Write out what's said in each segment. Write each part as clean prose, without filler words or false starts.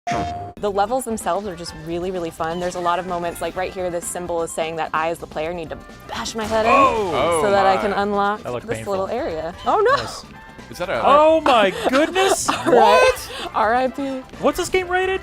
The levels themselves are just really, really fun. There's a lot of moments, like right here, this symbol is saying that I, as the player, need to bash my head in so that I can unlock this little area. Oh no! Nice. Is that a... Oh my goodness! What? R.I.P. What's this game rated?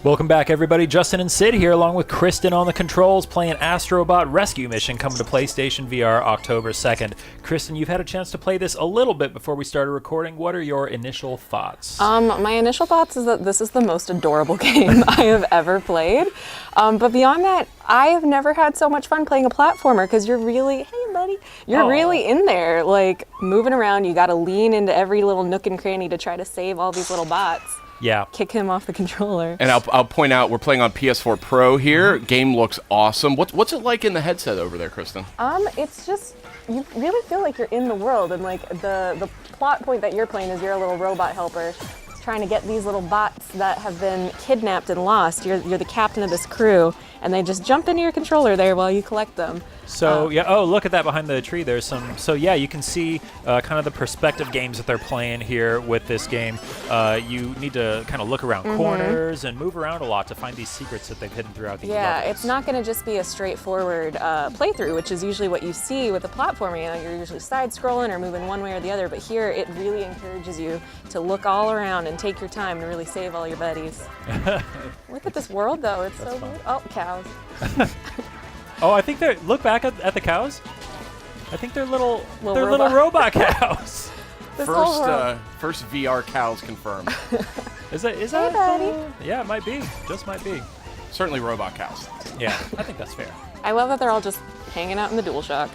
Welcome back, everybody. Justin and Sid here, along with Kristen on the controls, playing Astrobot Rescue Mission, coming to PlayStation VR October 2nd. Kristen, you've had a chance to play this a little bit before we started recording. What are your initial thoughts? My initial thoughts is that this is the most adorable game I have ever played. But beyond that, I have never had so much fun playing a platformer because you're really, hey buddy, you're really in there, like moving around. You got to lean into every little nook and cranny to try to save all these little bots. Yeah. Kick him off the controller. And I'll point out, we're playing on PS4 Pro here. Game looks awesome. What's it like in the headset over there, Kristen? It's just, you really feel like you're in the world, and like the plot point that you're playing is you're a little robot helper trying to get these little bots that have been kidnapped and lost. You're the captain of this crew, and they just jump into your controller there while you collect them. So, yeah, oh, look at that behind the tree. There's some, so yeah, you can see kind of the perspective games that they're playing here with this game. You need to kind of look around corners and move around a lot to find these secrets that they've hidden throughout these levels. It's not going to just be a straightforward playthrough, which is usually what you see with the platforming. You know, you're usually side-scrolling or moving one way or the other, but here it really encourages you to look all around and take your time to really save all your buddies. Look at this world, though. It's so good. Oh, cows. Oh, I think they're, look back at the cows. I think they're little robot cows. First VR cows confirmed. Is that? Hey, buddy. Yeah, it might be. Just might be. Certainly robot cows. Yeah, I think that's fair. I love that they're all just hanging out in the DualShock.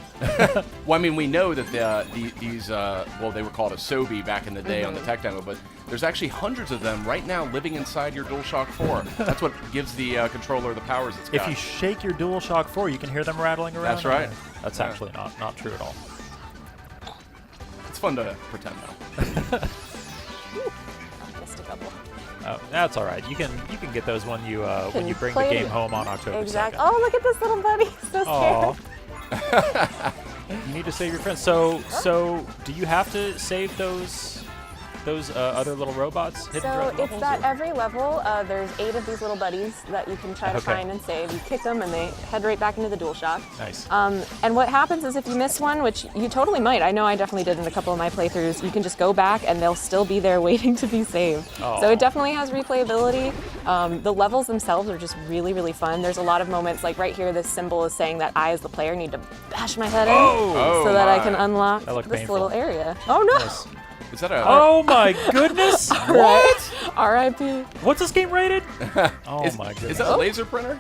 Well, I mean, we know that these, well, they were called a Sobi back in the day on the tech demo, but there's actually hundreds of them right now living inside your DualShock 4. That's what gives the controller the powers it's got. If you shake your DualShock 4, you can hear them rattling around. That's right. That's actually not true at all. It's fun to pretend, though. Missed a couple. Oh, that's all right. You can get those when you bring the game home on October 2nd. Oh, look at this little buddy. So scared. You need to save your friends. So do you have to save those other little robots hidden throughout the levels? So it's that every level, there's 8 of these little buddies that you can try to find and save. You kick them and they head right back into the DualShock. Nice. And what happens is if you miss one, which you totally might, I know I definitely did in a couple of my playthroughs, you can just go back and they'll still be there waiting to be saved. So it definitely has replayability. The levels themselves are just really, really fun. There's a lot of moments, like right here, this symbol is saying that I, as the player, need to bash my head in so that I can unlock this little area. Oh no! Nice. Is that a... Oh my goodness! What? R.I.P. What's this game rated? Oh my goodness. Is that a laser printer?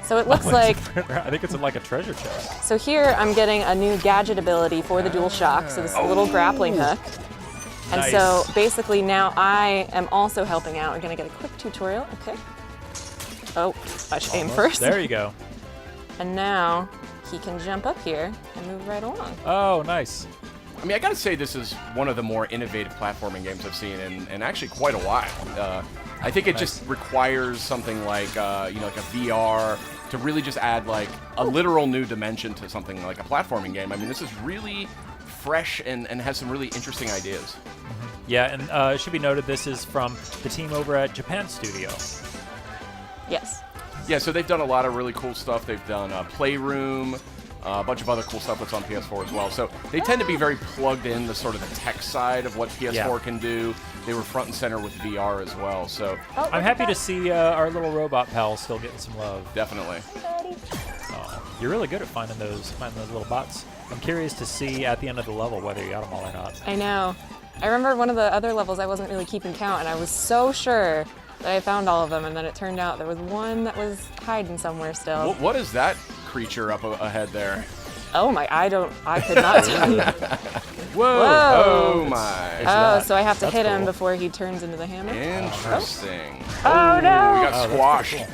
So it looks like... I think it's in like a treasure chest. So here I'm getting a new gadget ability for the DualShock. So this little grappling hook. And so basically now I am also helping out. We're going to get a quick tutorial. Okay. Oh, I should aim first. There you go. And now he can jump up here and move right along. Oh, nice. I mean, I gotta say this is one of the more innovative platforming games I've seen in actually quite a while. I think it just requires something like, like a VR to really just add like a literal new dimension to something like a platforming game. I mean, this is really fresh and has some really interesting ideas. Yeah, and it should be noted this is from the team over at Japan Studio. Yes. Yeah, so they've done a lot of really cool stuff. They've done Playroom, a bunch of other cool stuff that's on PS4 as well. So they tend to be very plugged in to sort of the tech side of what PS4 can do. They were front and center with VR as well. So I'm happy to see our little robot pal still getting some love. Definitely. Oh, you're really good at finding those little bots. I'm curious to see at the end of the level whether you got them all or not. I know. I remember one of the other levels I wasn't really keeping count, and I was so sure that I found all of them, and then it turned out there was one that was hiding somewhere still. What is that creature up ahead there? Oh my, I could not tell you. Whoa. Oh my. Oh, so I have to hit him before he turns into the hammer? Interesting. Oh no! We got squashed.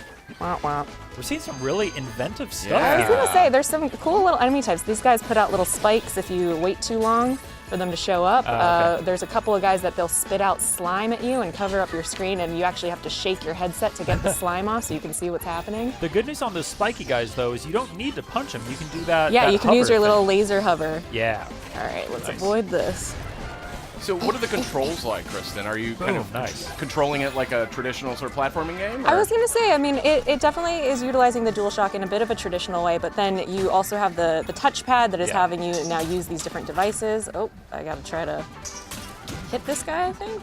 Wah, wah. We're seeing some really inventive stuff. Yeah. I was gonna say, there's some cool little enemy types. These guys put out little spikes if you wait too long. for them to show up. Okay. There's a couple of guys that they'll spit out slime at you and cover up your screen, and you actually have to shake your headset to get the slime off so you can see what's happening. The good news on those spiky guys, though, is you don't need to punch them. You can do that. Yeah, that you can use your hover little thing. laser hover. Yeah. All right, let's Nice. avoid this. So what are the controls like, Kristen? Are you kind of nice. controlling it like a traditional sort of platforming game? I or- was gonna say, I mean, it definitely is utilizing the DualShock in a bit of a traditional way, but then you also have the touchpad that is Yeah. having you now use these different devices. Oh, I gotta try to hit this guy, I think.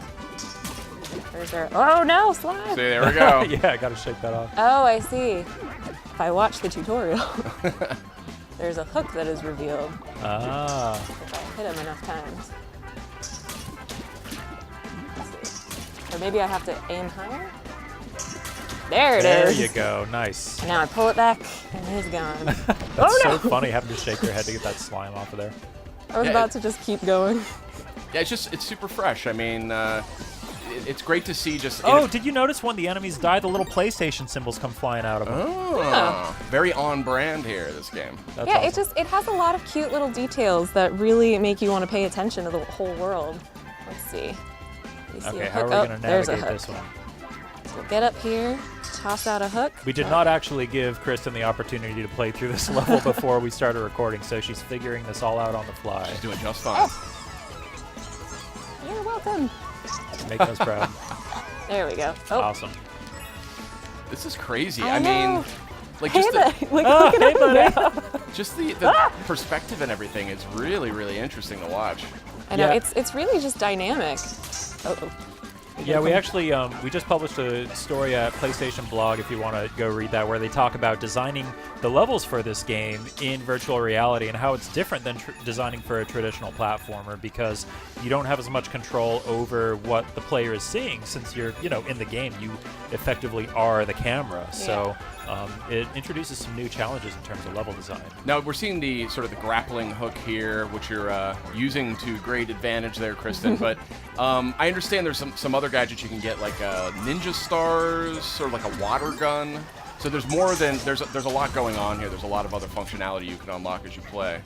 Where's there? Oh no, slime! See, there we go. Yeah, I gotta shake that off. Oh, I see. If I watch the tutorial, there's a hook that is revealed Ah. if I hit him enough times. Let's see. Or maybe I have to aim higher? There it is. There you go. Nice. And now I pull it back, and he's gone. That's so funny having to shake your head to get that slime off of there. I was Yeah, about to just keep going. Yeah, it's super fresh. I mean, it's great to see just. Oh, did you notice when the enemies die, the little PlayStation symbols come flying out of them? Oh, very on brand here, this game. That's Yeah, awesome. it has a lot of cute little details that really make you want to pay attention to the whole world. Let's see. You see Okay, a how are hook? we Oh, going to there's a navigate hook. this one? So we'll get up here, toss out a hook. We did not actually give Kristen the opportunity to play through this level before we started recording, so she's figuring this all out on the fly. She's doing just fine. You're welcome. Making us proud. There we go. Oh, Awesome. This is crazy. I I mean, know. like Hey, just look, the, look at hey, him buddy. now. just the perspective and everything is really, really interesting to watch. I know, Yeah. it's really just dynamic. Oh. Yeah, we actually we just published a story at PlayStation Blog, if you want to go read that, where they talk about designing the levels for this game in virtual reality and how it's different than designing for a traditional platformer, because you don't have as much control over what the player is seeing, since you're in the game. You effectively are the camera. So it introduces some new challenges in terms of level design. Now we're seeing the sort of the grappling hook here, which you're using to great advantage there, Kristen. But I understand there's some other gadgets you can get, like ninja stars or like a water gun. So there's more than there's a lot going on here. There's a lot of other functionality you can unlock as you play.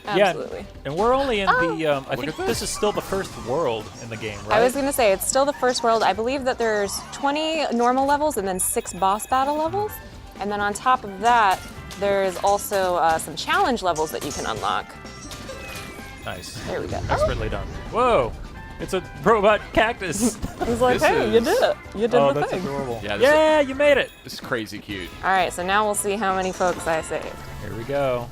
Absolutely. Yeah, and we're only in the. I Look think at this this. is still the first world in the game, right? I was going to say, it's still the first world. I believe that there's 20 normal levels and then 6 boss battle levels. And then on top of that, there's also some challenge levels that you can unlock. Nice. There we go. Expertly done. Whoa! It's a robot cactus. I was like, This hey, you is- did it. You did Oh, the that's thing. adorable. Yeah, this Yeah, you made it. This is crazy cute. All right, so now we'll see how many folks I saved. Here we go.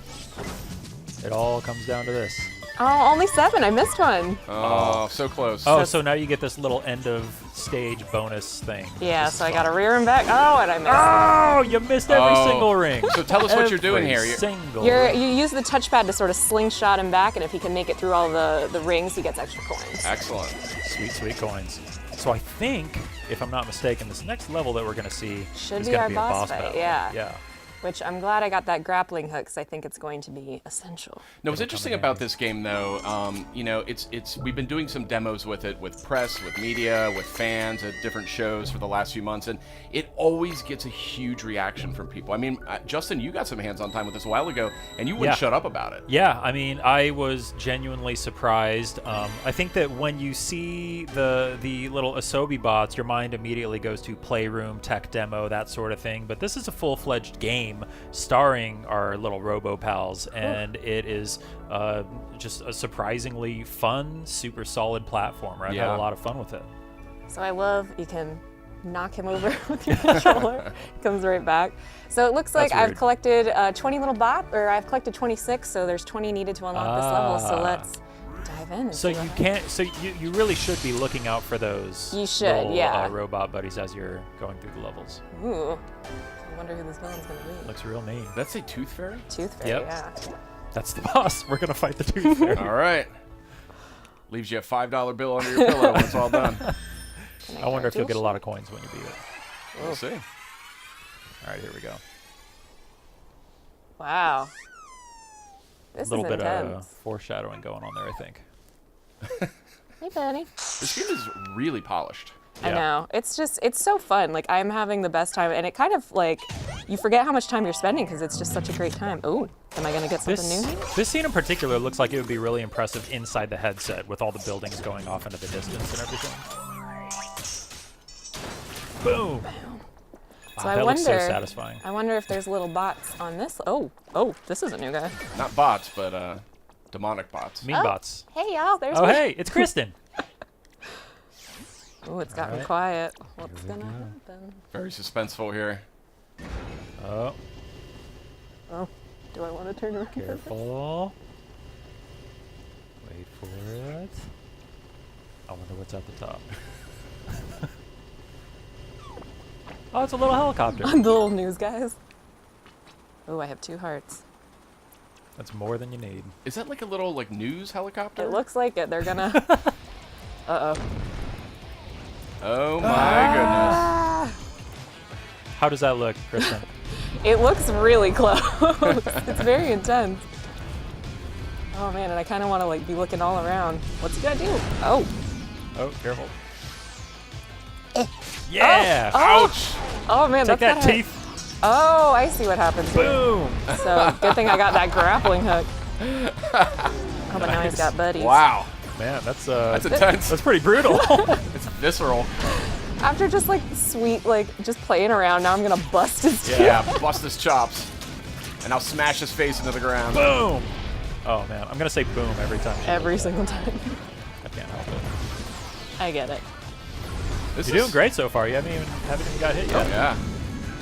It all comes down to this. Oh, only 7. I missed one. Oh, so close. Oh, so now you get this little end of stage bonus thing. Yeah, This so is I got to fun. rear him back. Oh, and I missed. Oh, you missed every Oh. single ring. So tell us what you're doing Every here. You're- Single. You ring. use the touchpad to sort of slingshot him back, and if he can make it through all the rings, he gets extra coins. Excellent. Sweet, sweet coins. So I think, if I'm not mistaken, this next level that we're going to see Should is be going our to be a boss boss fight, battle. yeah. Yeah. Which I'm glad I got that grappling hook, because I think it's going to be essential. No, what's interesting about this game, though, it's we've been doing some demos with it, with press, with media, with fans at different shows for the last few months, and it always gets a huge reaction from people. I mean, Justin, you got some hands-on time with this a while ago, and you wouldn't Yeah. shut up about it. Yeah, I mean, I was genuinely surprised. I think that when you see the little Asobi bots, your mind immediately goes to Playroom, tech demo, that sort of thing. But this is a full-fledged game starring our little Robo Pals, and it is just a surprisingly fun, super solid platformer. I've had Yeah. a lot of fun with it. So I love you can knock him over with your controller. Comes right back. So it looks like That's I've weird. collected 20 little I've collected 26, so there's 20 needed to unlock this level. So Ah. let's dive in. And So see you what- can't. So you really should be looking out for those. You should, little, yeah. robot buddies as you're going through the levels. Ooh. I wonder who this villain's gonna be. Looks real mean. That's a Tooth Fairy? Tooth Fairy, Yep. yeah. That's the boss. We're gonna fight the Tooth Fairy. All right. Leaves you a $5 bill under your pillow when it's all done. I wonder if you'll get a lot of coins when you beat it. We'll see. All right, here we go. Wow. This A little is bit intense. of foreshadowing going on there, I think. Hey, Benny. This game is really polished. I know. It's so fun. Like, I'm having the best time, and it kind of like, you forget how much time you're spending because it's just such a great time. Oh, am I gonna get something new here? This scene in particular looks like it would be really impressive inside the headset with all the buildings going off into the distance and everything. Boom. So That looks so satisfying. I wonder if there's little bots on this. Oh, this is a new guy. Not bots, but demonic bots. Mean bots. Hey y'all, there's Oh me. hey, it's Kristen. Oh, it's gotten quiet. What's gonna happen? Very suspenseful here. Oh, Oh, do I want to turn around? careful. Wait for it. I wonder what's at the top. Oh, it's a little helicopter. The little news guys. Oh, I have 2 hearts. That's more than you need. Is that like a little like news helicopter? It looks like it. They're gonna. Uh-oh. Oh my goodness. How does that look, Kristen? It looks really close. It's very intense. Oh man, and I kind of want to like be looking all around. What's he gonna do? Oh. Oh, careful. Yeah! Ouch! Oh man, Take that's that, gotta- teeth! Oh, I see what happens here. Boom! So good thing I got that grappling hook. Oh, but now he's got buddies. Wow. Man, that's intense. That's pretty brutal. It's visceral. After just like sweet, like just playing around, now I'm gonna bust his teeth. Yeah, bust his chops. And I'll smash his face into the ground. Boom! Oh man, I'm gonna say boom every time. Every single time. I can't help it. I get it. You're doing great so far. You haven't even got hit yet. Oh, yeah.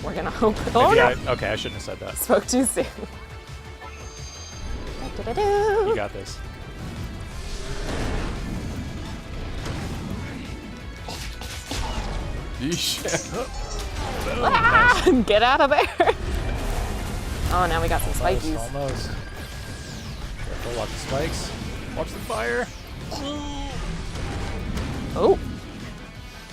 We're gonna hope. Oh Maybe no! okay, I shouldn't have said that. Spoke too soon. You got this. Yeesh. Ah, get out of there! Oh, now we got some spikies. Almost. Careful, watch the spikes. Watch the fire. Oh.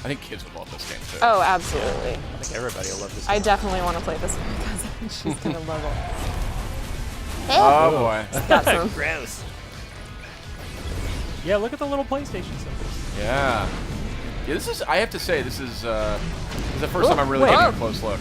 I think kids would love this game too. Oh, absolutely. I think everybody will love this. I definitely want to play this one because she's gonna love it. Oh boy. Got some. Gross. Yeah, look at the little PlayStation symbol. Yeah. Yeah, this is, I have to say, this is the first time I'm really wait. getting a close look.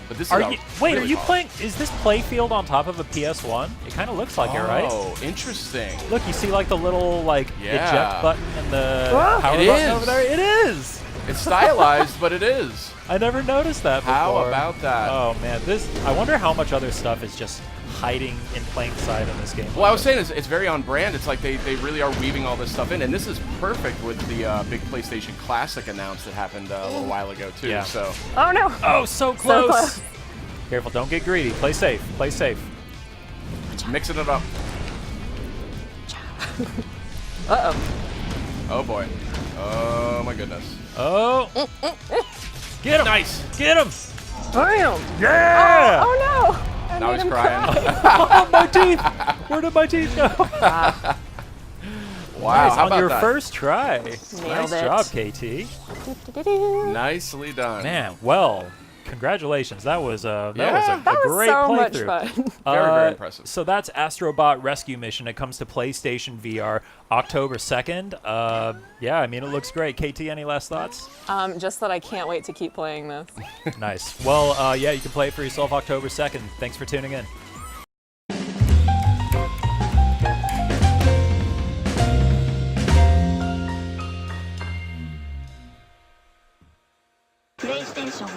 But this is Are a you, wait, really are you polished. playing? Is this playfield on top of a PS1? It kind of looks like it, right? Oh, interesting. Look, you see like the little like Yeah. eject button and the Whoa. power It button is. over there. It is. It's stylized, but it is. I never noticed that before. How about that? Oh man, this. I wonder how much other stuff is just hiding in plain sight in this game. Well, I was saying it's very on brand. It's like they really are weaving all this stuff in, and this is perfect with the big PlayStation Classic announce that happened a little while ago too. Yeah. So Oh no! Oh, so close. close. Careful, don't get greedy. Play safe. Play safe. mixing it up. Uh-oh. Oh boy. Oh my goodness. Oh. Get him. Nice. Get him. Damn! Yeah. Oh no! I Now made he's him crying. Oh, my teeth. Where did my teeth go? Wow. Nice, How on about your that? first try. Nailed Nice it. job, KT. Nicely done. Man, well, congratulations. That was a Yeah. that That was a was great so much playthrough. fun. Very impressive. So that's Astrobot Rescue Mission. It comes to PlayStation VR October 2nd. Yeah, I mean, it looks great. KT, any last thoughts? Just that I can't wait to keep playing this. Nice. Well, yeah, you can play it for yourself October 2nd. Thanks for tuning in. PlayStation